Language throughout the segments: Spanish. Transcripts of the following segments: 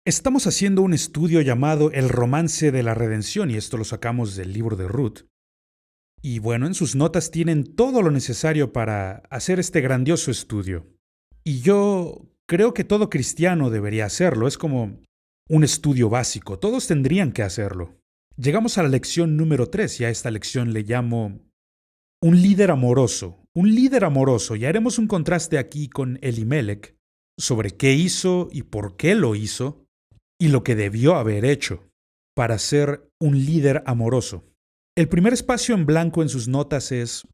Estamos haciendo un estudio llamado El romance de la redención y esto lo sacamos del libro de Ruth. Y bueno, en sus notas tienen todo lo necesario para hacer este grandioso estudio. Y yo creo que todo cristiano debería hacerlo, es como un estudio básico, todos tendrían que hacerlo. Llegamos a la lección número 3 y a esta lección le llamo un líder amoroso. Un líder amoroso, y haremos un contraste aquí con Elimelech sobre qué hizo y por qué lo hizo y lo que debió haber hecho para ser un líder amoroso. El primer espacio en blanco en sus notas es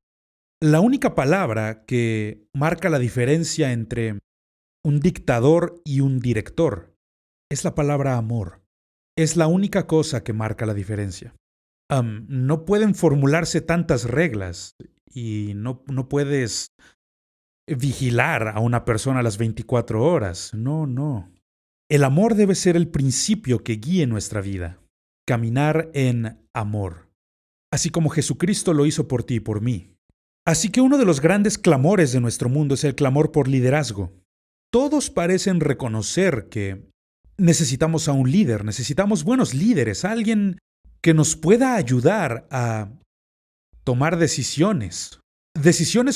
la única palabra que marca la diferencia entre un dictador y un director. Es la palabra amor. Es la única cosa que marca la diferencia. No pueden formularse tantas reglas y no puedes vigilar a una persona a las 24 horas. No. El amor debe ser el principio que guíe nuestra vida. Caminar en amor. Así como Jesucristo lo hizo por ti y por mí. Así que uno de los grandes clamores de nuestro mundo es el clamor por liderazgo. Todos parecen reconocer que necesitamos a un líder, necesitamos buenos líderes, alguien que nos pueda ayudar a tomar decisiones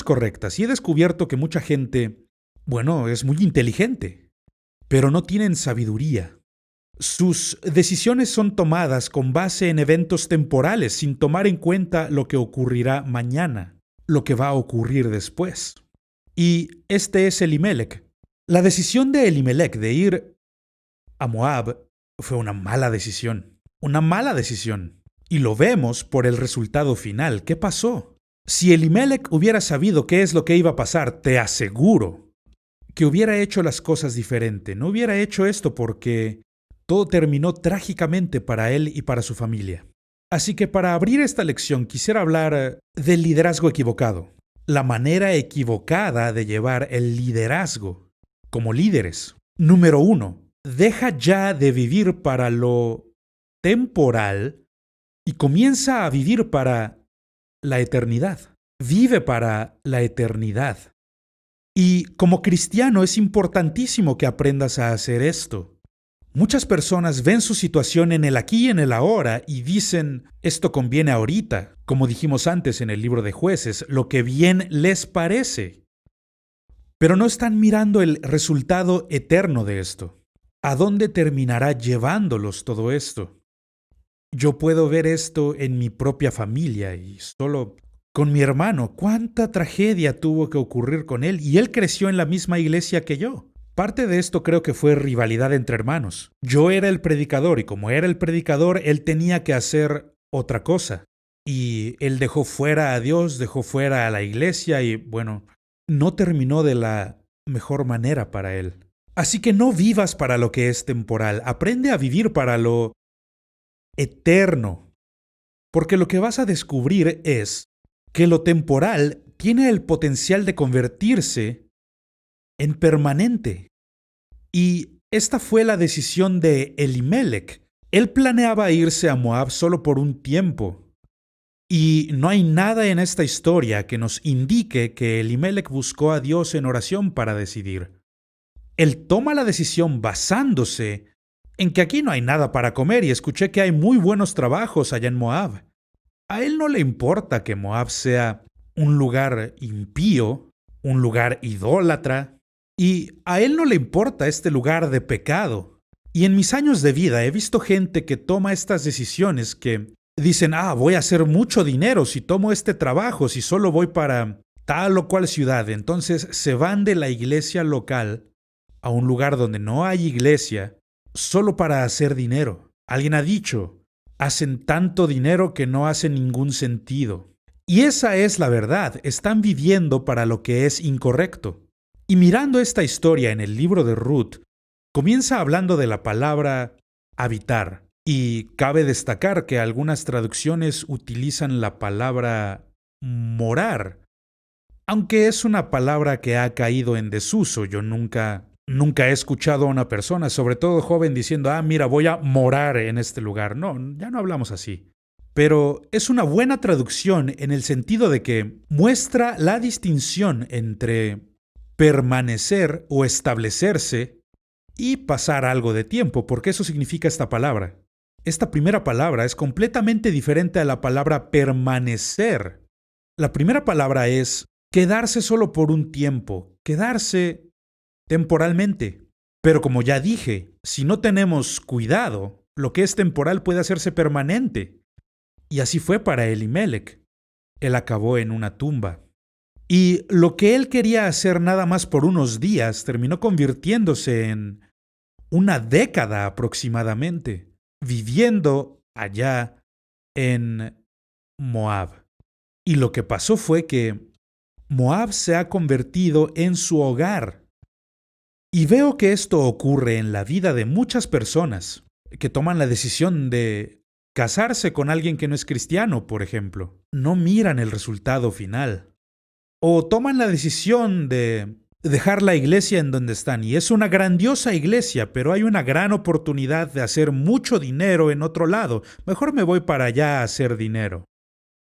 correctas. Y he descubierto que mucha gente, es muy inteligente, pero no tienen sabiduría. Sus decisiones son tomadas con base en eventos temporales, sin tomar en cuenta lo que ocurrirá mañana, lo que va a ocurrir después. Y este es Elimelech. La decisión de Elimelech de ir a Moab fue una mala decisión. Y lo vemos por el resultado final. ¿Qué pasó? Si Elimelech hubiera sabido qué es lo que iba a pasar, te aseguro que hubiera hecho las cosas diferente. No hubiera hecho esto porque todo terminó trágicamente para él y para su familia. Así que para abrir esta lección quisiera hablar del liderazgo equivocado. La manera equivocada de llevar el liderazgo como líderes. Número 1. Deja ya de vivir para lo temporal y comienza a vivir para la eternidad. Vive para la eternidad. Y como cristiano es importantísimo que aprendas a hacer esto. Muchas personas ven su situación en el aquí y en el ahora y dicen, esto conviene ahorita, como dijimos antes en el libro de Jueces, lo que bien les parece. Pero no están mirando el resultado eterno de esto. ¿A dónde terminará llevándolos todo esto? Yo puedo ver esto en mi propia familia y solo con mi hermano. ¿Cuánta tragedia tuvo que ocurrir con él? Y él creció en la misma iglesia que yo. Parte de esto creo que fue rivalidad entre hermanos. Yo era el predicador y como era el predicador, él tenía que hacer otra cosa. Y él dejó fuera a Dios, dejó fuera a la iglesia y no terminó de la mejor manera para él. Así que no vivas para lo que es temporal. Aprende a vivir para lo eterno. Porque lo que vas a descubrir es que lo temporal tiene el potencial de convertirse en permanente. Y esta fue la decisión de Elimelech. Él planeaba irse a Moab solo por un tiempo. Y no hay nada en esta historia que nos indique que Elimelech buscó a Dios en oración para decidir. Él toma la decisión basándose en que aquí no hay nada para comer y escuché que hay muy buenos trabajos allá en Moab. A él no le importa que Moab sea un lugar impío, un lugar idólatra, y a él no le importa este lugar de pecado. Y en mis años de vida he visto gente que toma estas decisiones que dicen, voy a hacer mucho dinero si tomo este trabajo, si solo voy para tal o cual ciudad. Entonces se van de la iglesia local a un lugar donde no hay iglesia solo para hacer dinero. Alguien ha dicho, hacen tanto dinero que no hace ningún sentido. Y esa es la verdad, están viviendo para lo que es incorrecto. Y mirando esta historia en el libro de Ruth, comienza hablando de la palabra habitar. Y cabe destacar que algunas traducciones utilizan la palabra morar, aunque es una palabra que ha caído en desuso. Yo nunca he escuchado a una persona, sobre todo joven, diciendo, mira, voy a morar en este lugar. No, ya no hablamos así. Pero es una buena traducción en el sentido de que muestra la distinción entre permanecer o establecerse y pasar algo de tiempo, porque eso significa esta palabra. Esta primera palabra es completamente diferente a la palabra permanecer. La primera palabra es quedarse solo por un tiempo, quedarse temporalmente. Pero como ya dije, si no tenemos cuidado, lo que es temporal puede hacerse permanente. Y así fue para Elimelec. Él acabó en una tumba. Y lo que él quería hacer nada más por unos días terminó convirtiéndose en una década aproximadamente, viviendo allá en Moab. Y lo que pasó fue que Moab se ha convertido en su hogar. Y veo que esto ocurre en la vida de muchas personas que toman la decisión de casarse con alguien que no es cristiano, por ejemplo. No miran el resultado final. O toman la decisión de dejar la iglesia en donde están. Y es una grandiosa iglesia, pero hay una gran oportunidad de hacer mucho dinero en otro lado. Mejor me voy para allá a hacer dinero.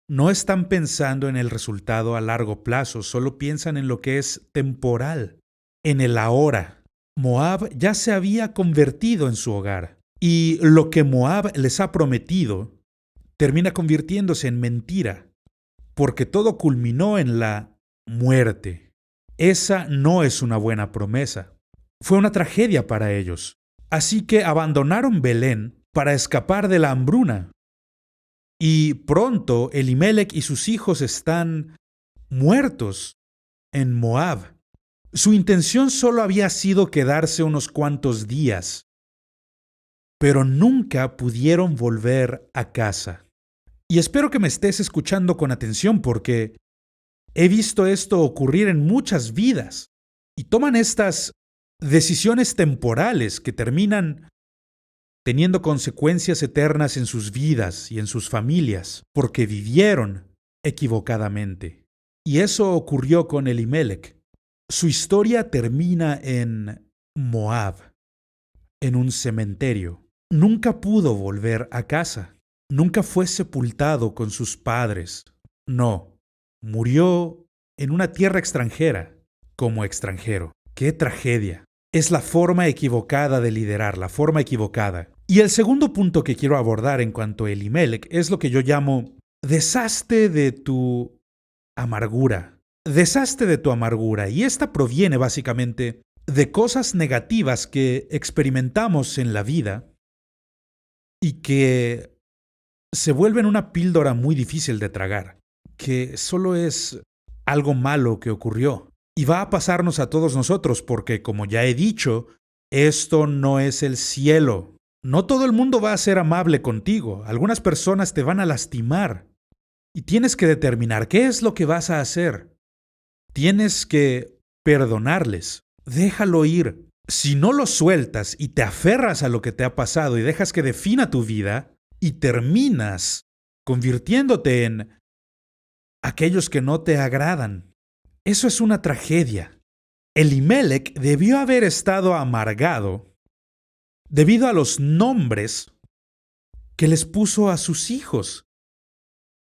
No están pensando en el resultado a largo plazo, solo piensan en lo que es temporal, en el ahora. Moab ya se había convertido en su hogar. Y lo que Moab les ha prometido termina convirtiéndose en mentira, porque todo culminó en la muerte. Esa no es una buena promesa. Fue una tragedia para ellos. Así que abandonaron Belén para escapar de la hambruna. Y pronto Elimelec y sus hijos están muertos en Moab. Su intención solo había sido quedarse unos cuantos días, pero nunca pudieron volver a casa. Y espero que me estés escuchando con atención porque he visto esto ocurrir en muchas vidas y toman estas decisiones temporales que terminan teniendo consecuencias eternas en sus vidas y en sus familias porque vivieron equivocadamente. Y eso ocurrió con Elimelec. Su historia termina en Moab, en un cementerio. Nunca pudo volver a casa. Nunca fue sepultado con sus padres. No, murió en una tierra extranjera, como extranjero. ¡Qué tragedia! Es la forma equivocada de liderar, la forma equivocada. Y el segundo punto que quiero abordar en cuanto a Elimelec es lo que yo llamo deshazte de tu amargura. Deshazte de tu amargura. Y esta proviene básicamente de cosas negativas que experimentamos en la vida y que se vuelven una píldora muy difícil de tragar, que solo es algo malo que ocurrió. Y va a pasarnos a todos nosotros porque, como ya he dicho, esto no es el cielo. No todo el mundo va a ser amable contigo. Algunas personas te van a lastimar. Y tienes que determinar qué es lo que vas a hacer. Tienes que perdonarles. Déjalo ir. Si no lo sueltas y te aferras a lo que te ha pasado y dejas que defina tu vida y terminas convirtiéndote en aquellos que no te agradan, eso es una tragedia. Elimelec debió haber estado amargado debido a los nombres que les puso a sus hijos,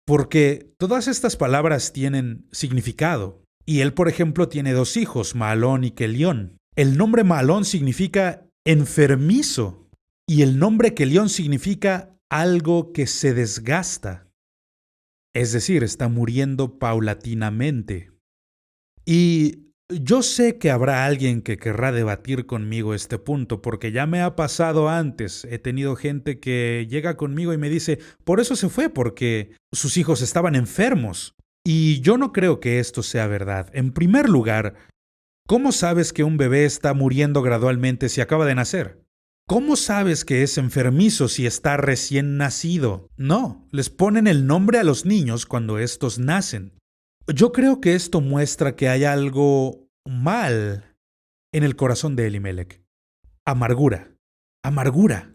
porque todas estas palabras tienen significado. Y él, por ejemplo, tiene dos hijos, Mahalón y Kelión. El nombre Mahalón significa enfermizo y el nombre Kelión significa algo que se desgasta. Es decir, está muriendo paulatinamente. Y yo sé que habrá alguien que querrá debatir conmigo este punto, porque ya me ha pasado antes. He tenido gente que llega conmigo y me dice, por eso se fue, porque sus hijos estaban enfermos. Y yo no creo que esto sea verdad. En primer lugar, ¿cómo sabes que un bebé está muriendo gradualmente si acaba de nacer? ¿Cómo sabes que es enfermizo si está recién nacido? No, les ponen el nombre a los niños cuando estos nacen. Yo creo que esto muestra que hay algo mal en el corazón de Elimelec. Amargura. Amargura.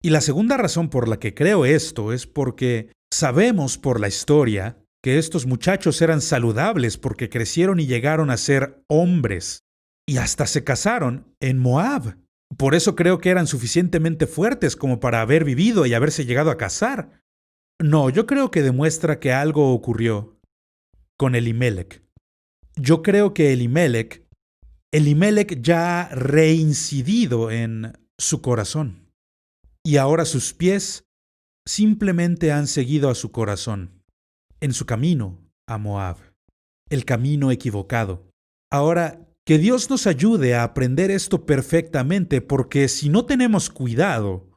Y la segunda razón por la que creo esto es porque sabemos por la historia que estos muchachos eran saludables porque crecieron y llegaron a ser hombres. Y hasta se casaron en Moab. Por eso creo que eran suficientemente fuertes como para haber vivido y haberse llegado a casar. No, yo creo que demuestra que algo ocurrió con Elimelec. Yo creo que Elimelec Elimelec ya ha reincidido en su corazón. Y ahora sus pies simplemente han seguido a su corazón, en su camino a Moab, el camino equivocado. Ahora, que Dios nos ayude a aprender esto perfectamente, porque si no tenemos cuidado,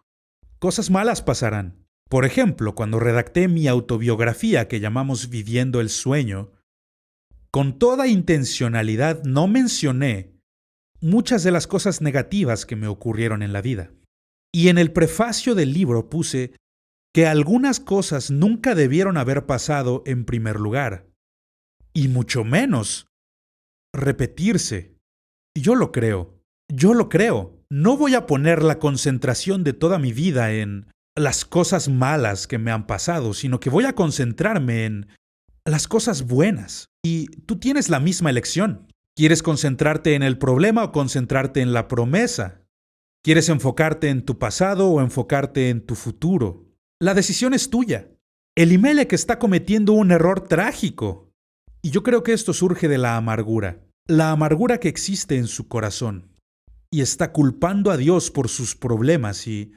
cosas malas pasarán. Por ejemplo, cuando redacté mi autobiografía que llamamos Viviendo el Sueño, con toda intencionalidad no mencioné muchas de las cosas negativas que me ocurrieron en la vida. Y en el prefacio del libro puse que algunas cosas nunca debieron haber pasado en primer lugar, y mucho menos repetirse. Yo lo creo. No voy a poner la concentración de toda mi vida en las cosas malas que me han pasado, sino que voy a concentrarme en las cosas buenas. Y tú tienes la misma elección. ¿Quieres concentrarte en el problema o concentrarte en la promesa? ¿Quieres enfocarte en tu pasado o enfocarte en tu futuro? La decisión es tuya. Elimelec está cometiendo un error trágico. Y yo creo que esto surge de la amargura que existe en su corazón. Y está culpando a Dios por sus problemas y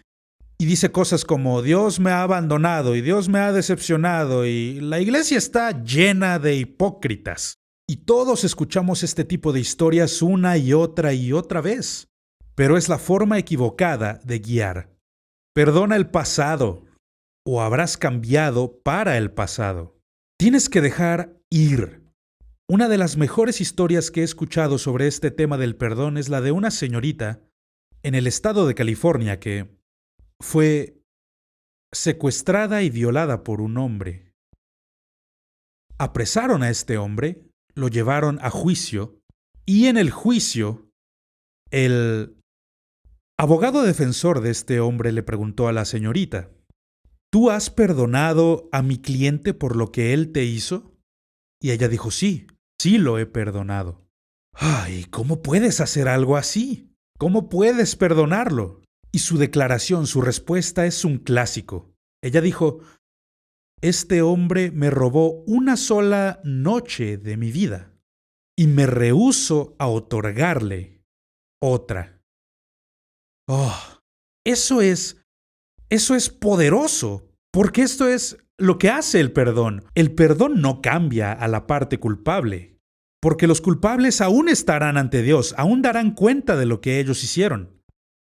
dice cosas como Dios me ha abandonado y Dios me ha decepcionado y la iglesia está llena de hipócritas. Y todos escuchamos este tipo de historias una y otra vez. Pero es la forma equivocada de guiar. Perdona el pasado o habrás cambiado para el pasado. Tienes que dejar ir. Una de las mejores historias que he escuchado sobre este tema del perdón es la de una señorita en el estado de California que fue secuestrada y violada por un hombre. Apresaron a este hombre, lo llevaron a juicio y en el juicio el abogado defensor de este hombre le preguntó a la señorita: ¿tú has perdonado a mi cliente por lo que él te hizo? Y ella dijo: sí lo he perdonado. Ay, ¿cómo puedes hacer algo así? ¿Cómo puedes perdonarlo? Y su declaración, su respuesta es un clásico. Ella dijo: este hombre me robó una sola noche de mi vida y me rehúso a otorgarle otra. Oh, eso es poderoso, porque esto es lo que hace el perdón. El perdón no cambia a la parte culpable, porque los culpables aún estarán ante Dios, aún darán cuenta de lo que ellos hicieron.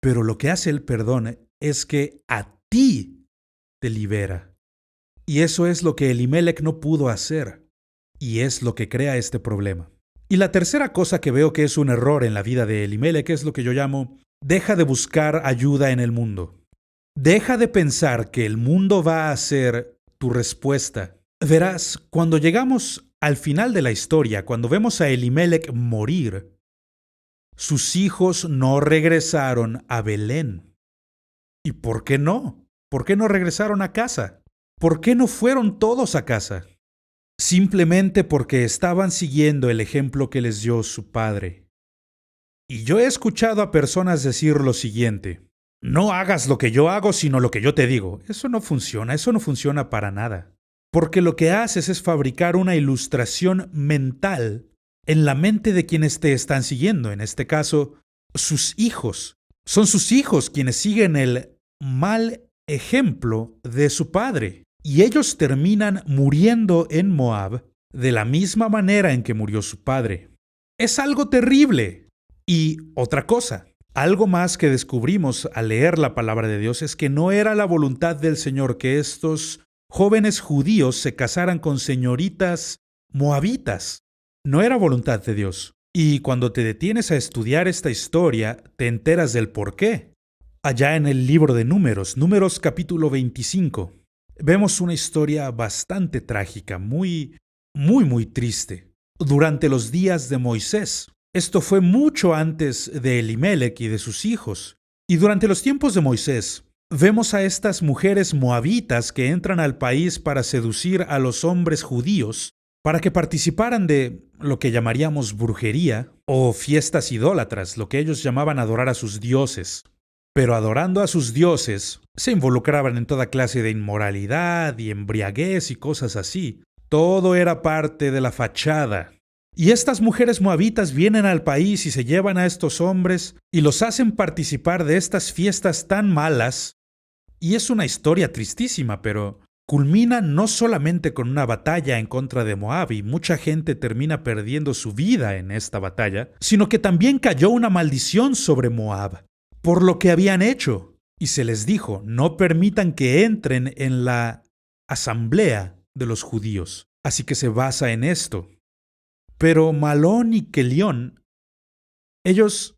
Pero lo que hace el perdón es que a ti te libera. Y eso es lo que Elimelec no pudo hacer, y es lo que crea este problema. Y la tercera cosa que veo que es un error en la vida de Elimelec es lo que yo llamo: deja de buscar ayuda en el mundo. Deja de pensar que el mundo va a ser tu respuesta. Verás, cuando llegamos al final de la historia, cuando vemos a Elimelec morir, sus hijos no regresaron a Belén. ¿Y por qué no? ¿Por qué no regresaron a casa? ¿Por qué no fueron todos a casa? Simplemente porque estaban siguiendo el ejemplo que les dio su padre. Y yo he escuchado a personas decir lo siguiente: no hagas lo que yo hago, sino lo que yo te digo. Eso no funciona para nada. Porque lo que haces es fabricar una ilustración mental en la mente de quienes te están siguiendo, en este caso, sus hijos. Son sus hijos quienes siguen el mal ejemplo de su padre. Y ellos terminan muriendo en Moab de la misma manera en que murió su padre. Es algo terrible. Y otra cosa, algo más que descubrimos al leer la palabra de Dios es que no era la voluntad del Señor que estos jóvenes judíos se casaran con señoritas moabitas. No era voluntad de Dios. Y cuando te detienes a estudiar esta historia, te enteras del por qué. Allá en el libro de Números capítulo 25, vemos una historia bastante trágica, muy triste. Durante los días de Moisés. Esto fue mucho antes de Elimelec y de sus hijos. Y durante los tiempos de Moisés, vemos a estas mujeres moabitas que entran al país para seducir a los hombres judíos para que participaran de lo que llamaríamos brujería o fiestas idólatras, lo que ellos llamaban adorar a sus dioses. Pero adorando a sus dioses, se involucraban en toda clase de inmoralidad y embriaguez y cosas así. Todo era parte de la fachada. Y estas mujeres moabitas vienen al país y se llevan a estos hombres y los hacen participar de estas fiestas tan malas. Y es una historia tristísima, pero culmina no solamente con una batalla en contra de Moab y mucha gente termina perdiendo su vida en esta batalla, sino que también cayó una maldición sobre Moab por lo que habían hecho. Y se les dijo, no permitan que entren en la asamblea de los judíos. Así que se basa en esto. Pero Malón y Kelión, ellos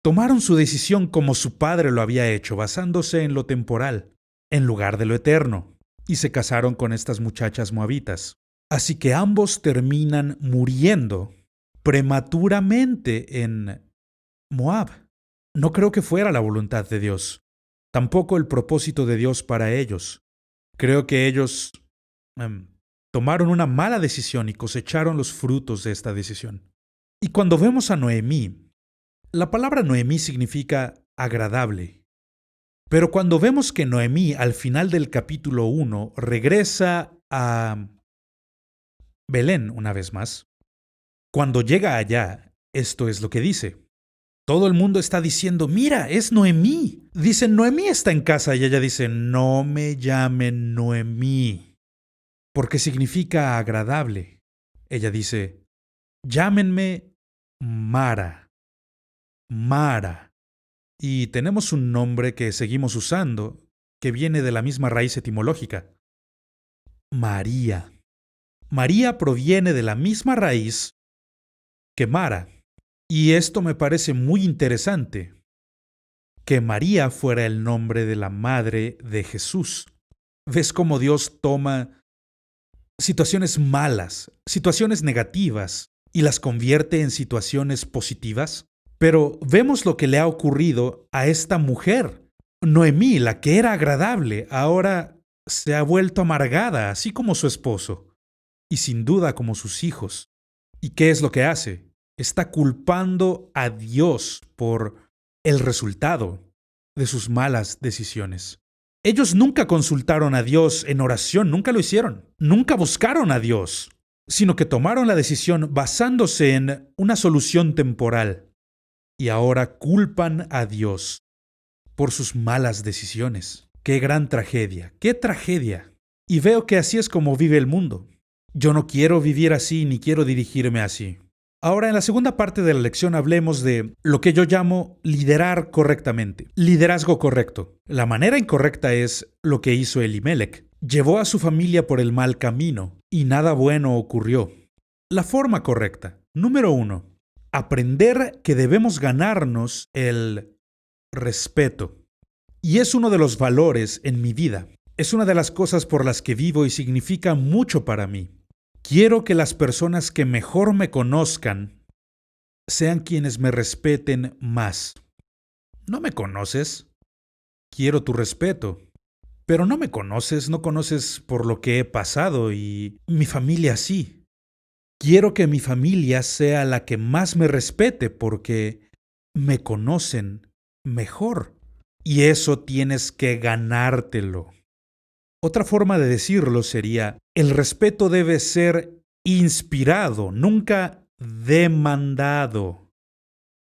tomaron su decisión como su padre lo había hecho, basándose en lo temporal, en lugar de lo eterno, y se casaron con estas muchachas moabitas. Así que ambos terminan muriendo prematuramente en Moab. No creo que fuera la voluntad de Dios, tampoco el propósito de Dios para ellos. Creo que ellos tomaron una mala decisión y cosecharon los frutos de esta decisión. Y cuando vemos a Noemí, la palabra Noemí significa agradable. Pero cuando vemos que Noemí al final del capítulo 1 regresa a Belén una vez más, cuando llega allá, esto es lo que dice. Todo el mundo está diciendo, mira, es Noemí. Dicen, Noemí está en casa y ella dice, no me llamen Noemí, porque significa agradable. Ella dice, llámenme Mara. Mara. Y tenemos un nombre que seguimos usando, que viene de la misma raíz etimológica. María. María proviene de la misma raíz que Mara. Y esto me parece muy interesante, que María fuera el nombre de la madre de Jesús. ¿Ves cómo Dios toma situaciones malas, situaciones negativas, y las convierte en situaciones positivas? Pero vemos lo que le ha ocurrido a esta mujer. Noemí, la que era agradable, ahora se ha vuelto amargada, así como su esposo, y sin duda como sus hijos. ¿Y qué es lo que hace? Está culpando a Dios por el resultado de sus malas decisiones. Ellos nunca consultaron a Dios en oración, nunca lo hicieron, nunca buscaron a Dios, sino que tomaron la decisión basándose en una solución temporal. Y ahora culpan a Dios por sus malas decisiones. ¡Qué gran tragedia! ¡Qué tragedia! Y veo que así es como vive el mundo. Yo no quiero vivir así ni quiero dirigirme así. Ahora, en la segunda parte de la lección hablemos de lo que yo llamo liderar correctamente. Liderazgo correcto. La manera incorrecta es lo que hizo Elimelec. Llevó a su familia por el mal camino y nada bueno ocurrió. La forma correcta. Número 1. Aprender que debemos ganarnos el respeto. Y es uno de los valores en mi vida. Es una de las cosas por las que vivo y significa mucho para mí. Quiero que las personas que mejor me conozcan sean quienes me respeten más. ¿No me conoces? Quiero tu respeto. Pero no me conoces, no conoces por lo que he pasado y mi familia sí. Quiero que mi familia sea la que más me respete porque me conocen mejor. Y eso tienes que ganártelo. Otra forma de decirlo sería, el respeto debe ser inspirado, nunca demandado.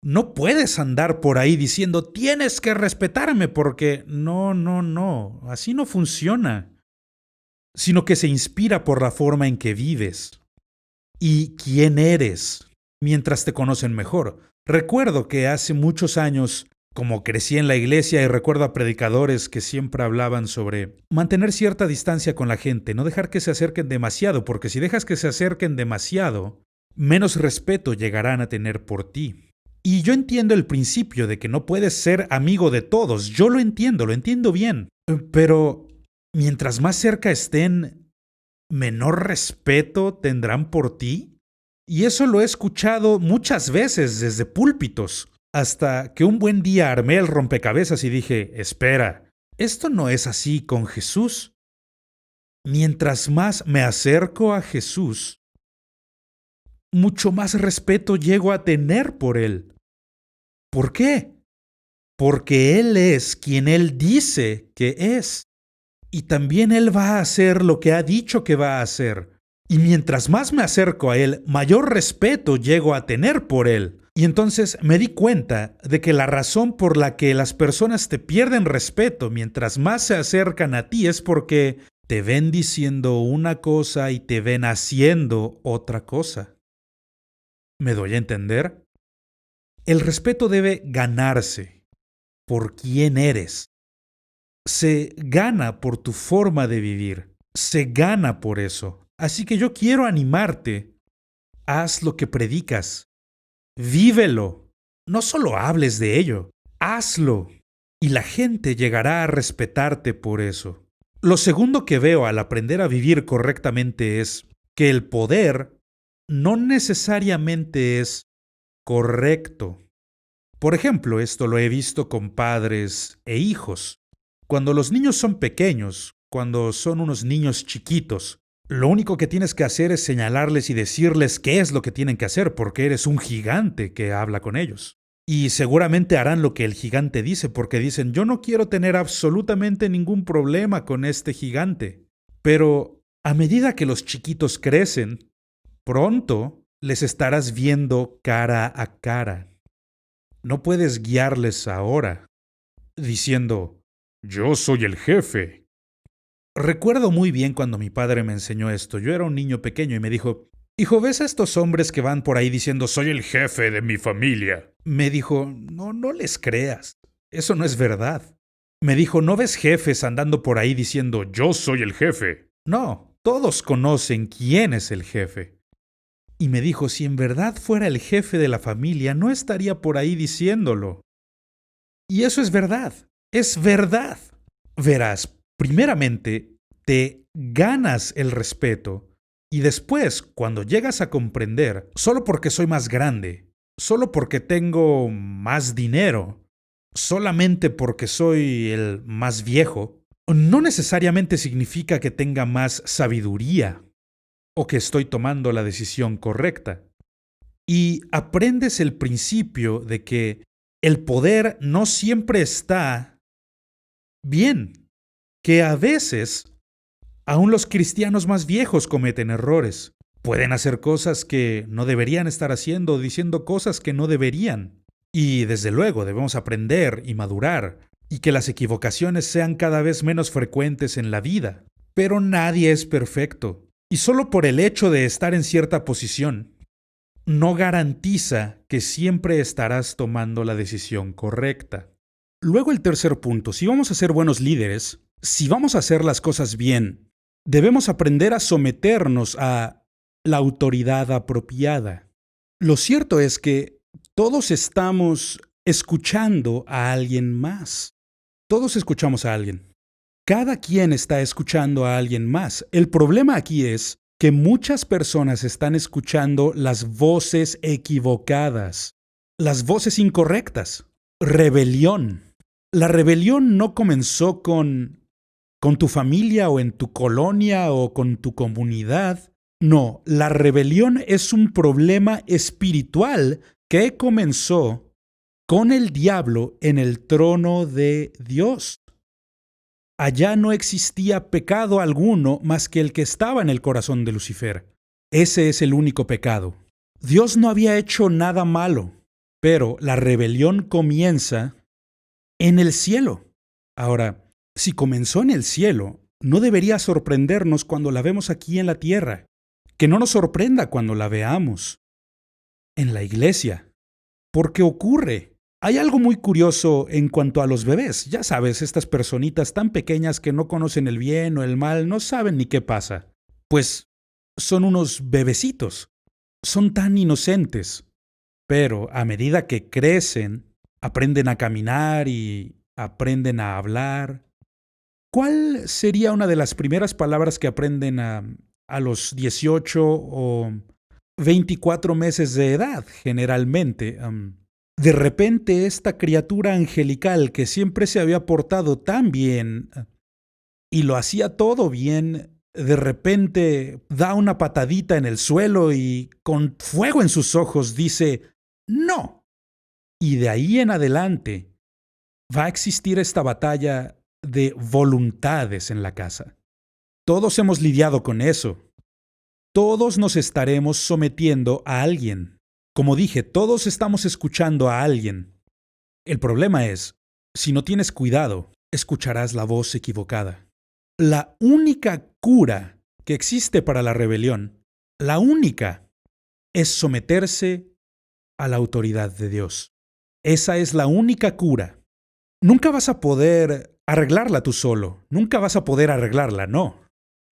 No puedes andar por ahí diciendo, tienes que respetarme porque no, así no funciona. Sino que se inspira por la forma en que vives y quién eres mientras te conocen mejor. Recuerdo que hace muchos años, como crecí en la iglesia y recuerdo a predicadores que siempre hablaban sobre mantener cierta distancia con la gente, no dejar que se acerquen demasiado, porque si dejas que se acerquen demasiado, menos respeto llegarán a tener por ti. Y yo entiendo el principio de que no puedes ser amigo de todos, yo lo entiendo bien, pero mientras más cerca estén, menor respeto tendrán por ti. Y eso lo he escuchado muchas veces desde púlpitos. Hasta que un buen día armé el rompecabezas y dije, espera, esto no es así con Jesús. Mientras más me acerco a Jesús, mucho más respeto llego a tener por Él. ¿Por qué? Porque Él es quien Él dice que es. Y también Él va a hacer lo que ha dicho que va a hacer. Y mientras más me acerco a él, mayor respeto llego a tener por él. Y entonces me di cuenta de que la razón por la que las personas te pierden respeto mientras más se acercan a ti es porque te ven diciendo una cosa y te ven haciendo otra cosa. ¿Me doy a entender? El respeto debe ganarse por quién eres. Se gana por tu forma de vivir. Se gana por eso. Así que yo quiero animarte. Haz lo que predicas. Vívelo. No solo hables de ello. Hazlo. Y la gente llegará a respetarte por eso. Lo segundo que veo al aprender a vivir correctamente es que el poder no necesariamente es correcto. Por ejemplo, esto lo he visto con padres e hijos. Cuando los niños son pequeños, cuando son unos niños chiquitos, lo único que tienes que hacer es señalarles y decirles qué es lo que tienen que hacer, porque eres un gigante que habla con ellos. Y seguramente harán lo que el gigante dice, porque dicen, yo no quiero tener absolutamente ningún problema con este gigante. Pero a medida que los chiquitos crecen, pronto les estarás viendo cara a cara. No puedes guiarles ahora, diciendo, yo soy el jefe. Recuerdo muy bien cuando mi padre me enseñó esto. Yo era un niño pequeño y me dijo, hijo, ¿ves a estos hombres que van por ahí diciendo, soy el jefe de mi familia? Me dijo, no les creas. Eso no es verdad. Me dijo, ¿no ves jefes andando por ahí diciendo, yo soy el jefe? No, todos conocen quién es el jefe. Y me dijo, si en verdad fuera el jefe de la familia, no estaría por ahí diciéndolo. Y eso es verdad. Es verdad. Verás, primeramente, te ganas el respeto y después, cuando llegas a comprender, solo porque soy más grande, solo porque tengo más dinero, solamente porque soy el más viejo, no necesariamente significa que tenga más sabiduría o que estoy tomando la decisión correcta. Y aprendes el principio de que el poder no siempre está bien, que a veces aún los cristianos más viejos cometen errores. Pueden hacer cosas que no deberían estar haciendo, diciendo cosas que no deberían. Y desde luego debemos aprender y madurar, y que las equivocaciones sean cada vez menos frecuentes en la vida. Pero nadie es perfecto. Y solo por el hecho de estar en cierta posición, no garantiza que siempre estarás tomando la decisión correcta. Luego el tercer punto, si vamos a ser buenos líderes, si vamos a hacer las cosas bien, debemos aprender a someternos a la autoridad apropiada. Lo cierto es que todos estamos escuchando a alguien más. Todos escuchamos a alguien. Cada quien está escuchando a alguien más. El problema aquí es que muchas personas están escuchando las voces equivocadas, las voces incorrectas. Rebelión. La rebelión no comenzó con tu familia o en tu colonia o con tu comunidad. No, la rebelión es un problema espiritual que comenzó con el diablo en el trono de Dios. Allá no existía pecado alguno más que el que estaba en el corazón de Lucifer. Ese es el único pecado. Dios no había hecho nada malo, pero la rebelión comienza en el cielo. Ahora, si comenzó en el cielo, no debería sorprendernos cuando la vemos aquí en la tierra. Que no nos sorprenda cuando la veamos en la iglesia. Porque ocurre. Hay algo muy curioso en cuanto a los bebés. Ya sabes, estas personitas tan pequeñas que no conocen el bien o el mal, no saben ni qué pasa. Pues son unos bebecitos. Son tan inocentes. Pero a medida que crecen, aprenden a caminar y aprenden a hablar. ¿Cuál sería una de las primeras palabras que aprenden a los 18 o 24 meses de edad, generalmente? De repente esta criatura angelical que siempre se había portado tan bien y lo hacía todo bien, de repente da una patadita en el suelo y con fuego en sus ojos dice, ¡no! Y de ahí en adelante va a existir esta batalla de voluntades en la casa. Todos hemos lidiado con eso. Todos nos estaremos sometiendo a alguien. Como dije, todos estamos escuchando a alguien. El problema es, si no tienes cuidado, escucharás la voz equivocada. La única cura que existe para la rebelión, la única, es someterse a la autoridad de Dios. Esa es la única cura. Nunca vas a poder arreglarla tú solo. Nunca vas a poder arreglarla, no.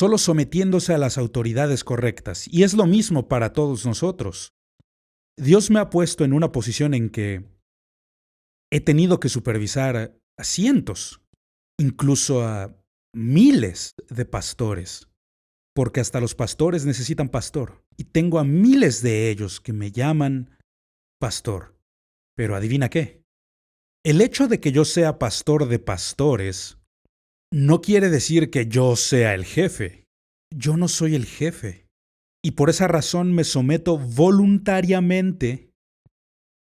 Solo sometiéndose a las autoridades correctas. Y es lo mismo para todos nosotros. Dios me ha puesto en una posición en que he tenido que supervisar a cientos, incluso a miles de pastores. Porque hasta los pastores necesitan pastor. Y tengo a miles de ellos que me llaman pastor. Pero adivina qué. El hecho de que yo sea pastor de pastores no quiere decir que yo sea el jefe. Yo no soy el jefe. Y por esa razón me someto voluntariamente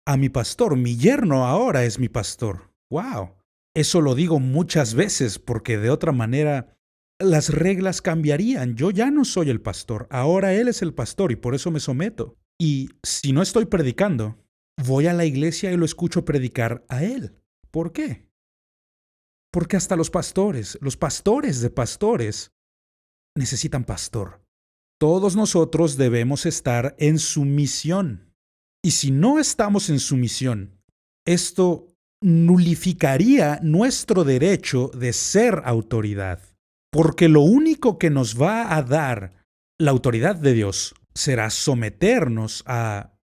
a mi pastor. Mi yerno ahora es mi pastor. ¡Wow! Eso lo digo muchas veces porque de otra manera las reglas cambiarían. Yo ya no soy el pastor. Ahora él es el pastor y por eso me someto. Y si no estoy predicando, voy a la iglesia y lo escucho predicar a él. ¿Por qué? Porque hasta los pastores de pastores, necesitan pastor. Todos nosotros debemos estar en sumisión. Y si no estamos en sumisión, esto nulificaría nuestro derecho de ser autoridad. Porque lo único que nos va a dar la autoridad de Dios será someternos a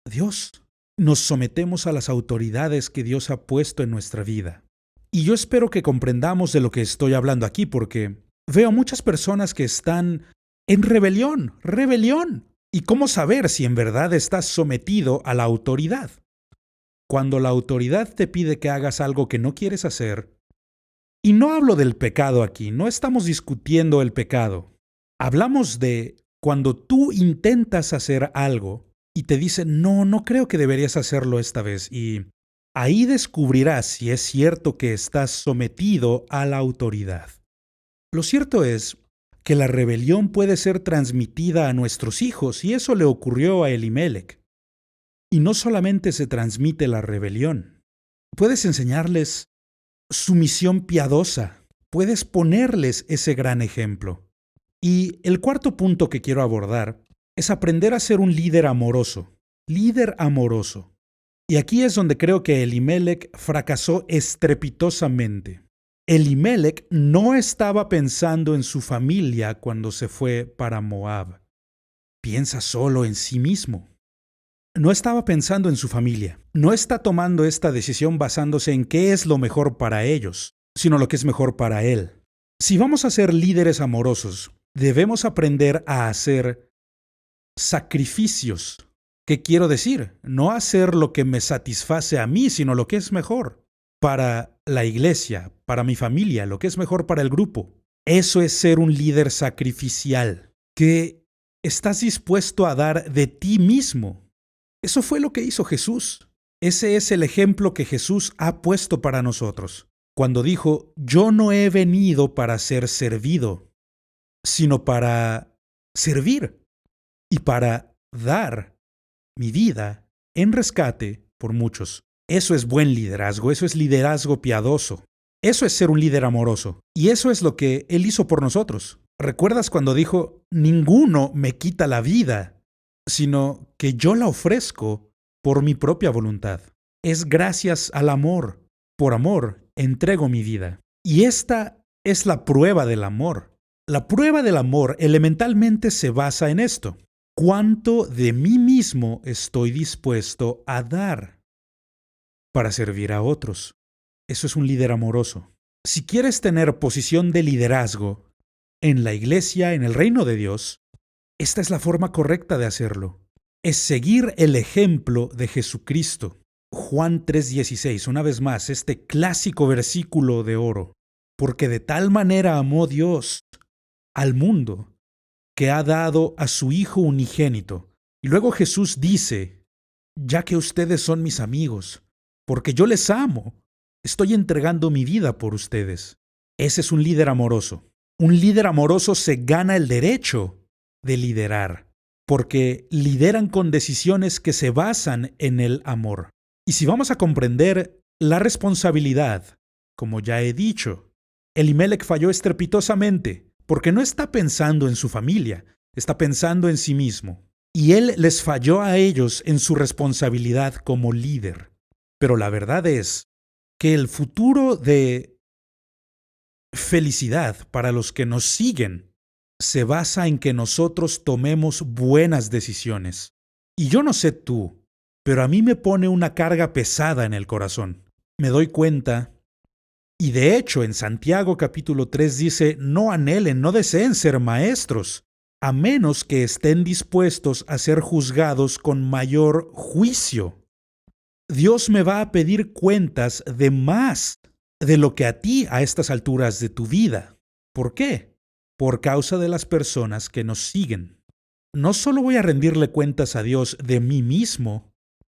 Dios. Nos sometemos a las autoridades que Dios ha puesto en nuestra vida. Y yo espero que comprendamos de lo que estoy hablando aquí, porque veo muchas personas que están en rebelión. ¿Y cómo saber si en verdad estás sometido a la autoridad? Cuando la autoridad te pide que hagas algo que no quieres hacer, y no hablo del pecado aquí, no estamos discutiendo el pecado. Hablamos de cuando tú intentas hacer algo y te dicen, no creo que deberías hacerlo esta vez. Y ahí descubrirás si es cierto que estás sometido a la autoridad. Lo cierto es que la rebelión puede ser transmitida a nuestros hijos, y eso le ocurrió a Elimelec. Y no solamente se transmite la rebelión. Puedes enseñarles sumisión piadosa. Puedes ponerles ese gran ejemplo. Y el cuarto punto que quiero abordar es aprender a ser un líder amoroso. Líder amoroso. Y aquí es donde creo que Elimelec fracasó estrepitosamente. Elimelec no estaba pensando en su familia cuando se fue para Moab. Piensa solo en sí mismo. No estaba pensando en su familia. No está tomando esta decisión basándose en qué es lo mejor para ellos, sino lo que es mejor para él. Si vamos a ser líderes amorosos, debemos aprender a hacer sacrificios. ¿Qué quiero decir? No hacer lo que me satisface a mí, sino lo que es mejor para la iglesia, para mi familia, lo que es mejor para el grupo. Eso es ser un líder sacrificial, que estás dispuesto a dar de ti mismo. Eso fue lo que hizo Jesús. Ese es el ejemplo que Jesús ha puesto para nosotros. Cuando dijo, yo no he venido para ser servido, sino para servir y para dar mi vida en rescate por muchos. Eso es buen liderazgo, eso es liderazgo piadoso. Eso es ser un líder amoroso. Y eso es lo que Él hizo por nosotros. ¿Recuerdas cuando dijo, ninguno me quita la vida, sino que yo la ofrezco por mi propia voluntad? Es gracias al amor. Por amor entrego mi vida. Y esta es la prueba del amor. La prueba del amor elementalmente se basa en esto. ¿Cuánto de mí mismo estoy dispuesto a dar para servir a otros? Eso es un líder amoroso. Si quieres tener posición de liderazgo en la iglesia, en el reino de Dios, esta es la forma correcta de hacerlo. Es seguir el ejemplo de Jesucristo. Juan 3:16, una vez más, este clásico versículo de oro. Porque de tal manera amó Dios al mundo, que ha dado a su Hijo unigénito. Y luego Jesús dice, ya que ustedes son mis amigos, porque yo les amo, estoy entregando mi vida por ustedes. Ese es un líder amoroso. Un líder amoroso se gana el derecho de liderar, porque lideran con decisiones que se basan en el amor. Y si vamos a comprender la responsabilidad, como ya he dicho, Elimelec falló estrepitosamente, porque no está pensando en su familia, está pensando en sí mismo. Y él les falló a ellos en su responsabilidad como líder. Pero la verdad es que el futuro de felicidad para los que nos siguen se basa en que nosotros tomemos buenas decisiones. Y yo no sé tú, pero a mí me pone una carga pesada en el corazón. Me doy cuenta, y de hecho en Santiago capítulo 3 dice, no anhelen, no deseen ser maestros, a menos que estén dispuestos a ser juzgados con mayor juicio. Dios me va a pedir cuentas de más de lo que a ti a estas alturas de tu vida. ¿Por qué? Por causa de las personas que nos siguen. No solo voy a rendirle cuentas a Dios de mí mismo,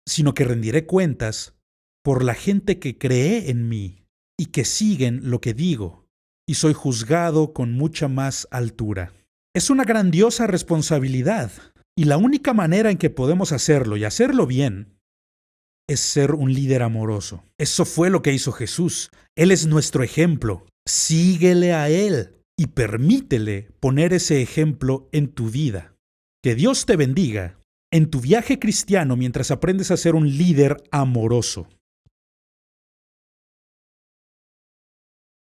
sino que rendiré cuentas por la gente que cree en mí y que siguen lo que digo, y soy juzgado con mucha más altura. Es una grandiosa responsabilidad, y la única manera en que podemos hacerlo y hacerlo bien es ser un líder amoroso. Eso fue lo que hizo Jesús. Él es nuestro ejemplo. Síguele a Él y permítele poner ese ejemplo en tu vida. Que Dios te bendiga en tu viaje cristiano mientras aprendes a ser un líder amoroso.